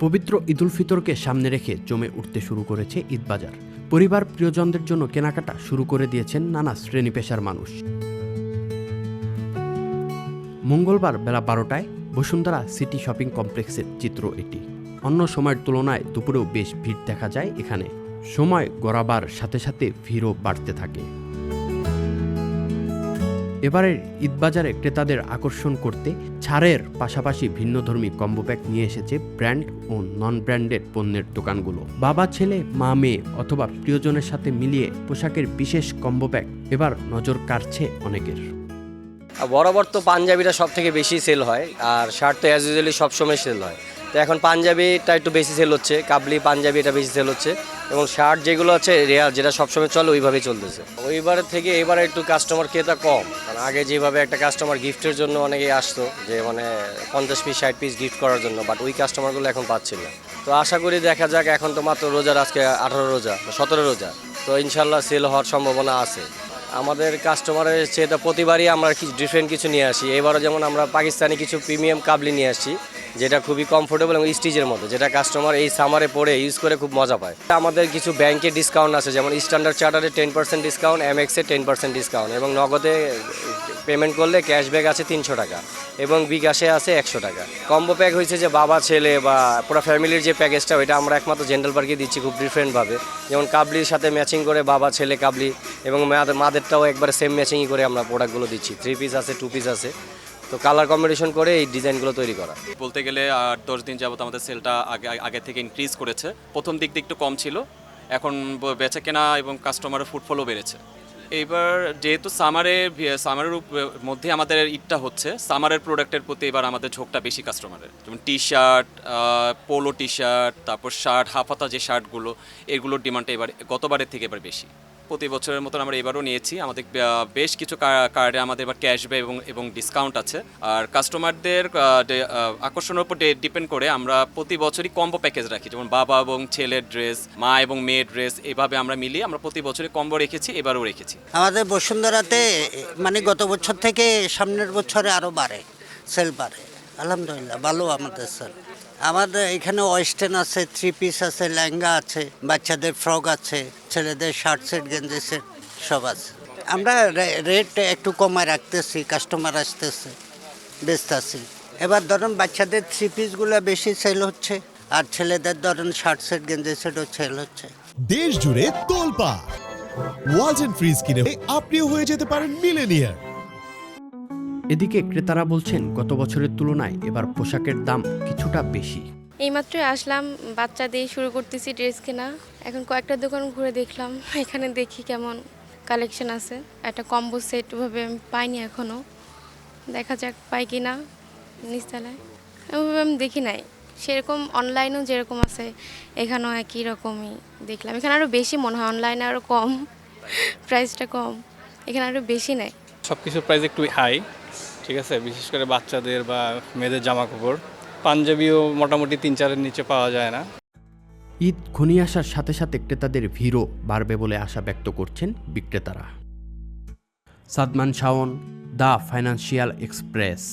পবিত্র ঈদুল ফিতরকে সামনে রেখে জমে উঠতে শুরু করেছে ঈদ বাজার। পরিবার প্রিয়জনদের জন্য কেনাকাটা শুরু করে দিয়েছেন নানা শ্রেণী পেশার মানুষ। মঙ্গলবার বেলা 12টায় বসুন্ধরা সিটি শপিং কমপ্লেক্সের চিত্র এটি। অন্য সময়ের তুলনায় দুপুরেও বেশ ভিড় দেখা যায় এখানে। সময় গড়াবার সাথে সাথে ভিড়ও বাড়তে থাকে। এবারের ঈদবাজারে ক্রেতাদের আকর্ষণ করতে ছাড়ের পাশাপাশি ভিন্নধর্মী কম্বো প্যাক নিয়ে এসেছে ব্র্যান্ড ও নন ব্র্যান্ডেড পণ্যের দোকানগুলো। বাবা ছেলে মা মেয়ে অথবা প্রিয়জনের সাথে মিলিয়ে পোশাকের বিশেষ কম্বো প্যাক এবার নজর কাড়ছে অনেকের। বরাবর তো পাঞ্জাবিটা সব থেকে বেশি সেল হয়, আর শার্ট তো অ্যাজ ইউজুয়ালি সবসময় সেল হয়। তো এখন পাঞ্জাবিটা একটু বেশি সেল হচ্ছে, কাবলি পাঞ্জাবি এটা বেশি সেল হচ্ছে, এবং শার্ট যেগুলো আছে রেয়ার যেটা সবসময় চলে ওইভাবেই চলতেছে। ওইবারের থেকে এবারে একটু কাস্টমার ক্রেতা কম, কারণ আগে যেভাবে একটা কাস্টমার গিফটের জন্য অনেকেই আসতো, যে মানে 50 পিস 60 পিস গিফট করার জন্য, বাট ওই কাস্টমারগুলো এখন পাচ্ছিল না। তো আশা করি দেখা যাক, এখন তো মাত্র রোজার আজকে 18 রোজা 17 রোজা, তো ইনশাল্লাহ সেল হওয়ার সম্ভাবনা আছে। আমাদের কাস্টমারের চেয়ে প্রতিবারই আমরা ডিফারেন্ট কিছু নিয়ে আসি। এবারও যেমন আমরা পাকিস্তানি কিছু প্রিমিয়াম কাবলি নিয়ে আসছি, যেটা খুবই কমফোর্টেবল এবং স্টিচের মধ্যে, যেটা কাস্টমার এই সামারে পরে ইউজ করে খুব মজা পায়। আমাদের কিছু ব্যাংকে ডিসকাউন্ট আছে, যেমন স্ট্যান্ডার্ড চার্টারে 10% ডিসকাউন্ট, এমএক্সে 10% ডিসকাউন্ট, এবং নগদে পেমেন্ট করলে ক্যাশব্যাক আছে 300 টাকা, এবং বিকাশে আছে 100 টাকা। কম্বো প্যাক হয়েছে যে বাবা ছেলে বা পুরো ফ্যামিলির যে প্যাকেজটা, ওইটা আমরা একমাত্র জেন্টাল পার্কে দিচ্ছি খুব ডিফারেন্টভাবে। যেমন কাবলির সাথে ম্যাচিং করে বাবা ছেলে কাবলি, এবং মাদেরটাও একবারে সেম ম্যাচিংই করে আমরা প্রোডাক্টগুলো দিচ্ছি। 3 পিস আছে, 2 পিস আছে, তো কালার কম্বিনেশন করে এই ডিজাইনগুলো তৈরি করা। বলতে গেলে 10 দিন যাবত আমাদের সেলটা আগে থেকে ইনক্রিজ করেছে। প্রথম দিক দিয়ে একটু কম ছিল, এখন বেচা কেনা এবং কাস্টমারের ফুটফলও বেড়েছে। এইবার যেহেতু সামারের মধ্যে আমাদের ঈদটা হচ্ছে, সামারের প্রোডাক্টের প্রতি এবার আমাদের ঝোঁকটা বেশি কাস্টমারের। যেমন T shirt, polo T shirt, তারপর শার্ট, হাফাতা যে শার্টগুলো, এগুলোর ডিমান্ডটা এবার গতবারের থেকে এবার বেশি। প্রতি বছরের মতন আমরা এবারও নিয়েছি। আমাদের বেশ কিছু কার্ডে আমাদের এবার ক্যাশব্যাক এবং ডিসকাউন্ট আছে। আর কাস্টমারদের আকর্ষণের উপর ডিপেন্ড করে আমরা প্রতি বছরই কম্বো প্যাকেজ রাখি, যেমন বাবা এবং ছেলের ড্রেস, মা এবং মেয়ের ড্রেস, এভাবে আমরা মিলিয়ে আমরা প্রতি বছরই কম্বো রেখেছি, এবারও রেখেছি। আমাদের বসুন্ধরাতে মানে গত বছর থেকে সামনের বছরে আরও বাড়ে, সেল বাড়ে। আলহামদুলিল্লাহ ভালো আমাদের সেল। আমাদের এখানে ওয়েস্টার্ন আছে, 3 পিস আছে, লেহেঙ্গা আছে, বাচ্চাদের ফ্রক আছে, ছেলেদের শার্ট সেট গেঞ্জি সেট সব আছে। আমরা রেট একটু কমায় রাখতেছি, কাস্টমার আসতেছে, বেচতেছি। এবার ধরুন বাচ্চাদের 3 পিসগুলো বেশি সেল হচ্ছে, আর ছেলেদের ধরুন শার্ট সেট গেঞ্জি সেটও সেল হচ্ছে। দেশ জুড়ে তোলপা ওয়ালটন ফ্রিজ কিনে আপনিও হয়ে যেতে পারেন মিলেনিয়ার। এদিকে ক্রেতারা বলছেন গত বছরের তুলনায় এবার পোশাকের দাম কিছুটা বেশি। এইমাত্রই আসলাম, বাচ্চা দিয়ে শুরু করতেছি ড্রেস কেনা। এখন কয়েকটা দোকান ঘুরে দেখলাম, এখানে দেখি কেমন কালেকশন আছে। একটা কম্বো সেট ওভাবে আমি পাইনি এখনও, দেখা যাক পাই কি না নিচতলায়। ওভাবে আমি দেখি নাই, সেরকম অনলাইনেও যেরকম আছে এখানেও একই রকমই দেখলাম। এখানে আরও বেশি মনে হয়, অনলাইনে আরও কম, প্রাইসটা কম, এখানে আরও বেশি নেয়। সব কিছুর প্রাইস একটু হাই, ঠিক আছে, বিশেষ করে বাচ্চাদের বা মেয়েদের জামা কাপড়। পাঞ্জাবিও মোটামুটি 3-4-এর নিচে পাওয়া যায় না। ঈদ ঘনিয়ে আসার সাথে সাথে ক্রেতাদের ভিড়ও বাড়বে বলে আশা ব্যক্ত করছেন বিক্রেতারা। Sadman Shaon, the financial express.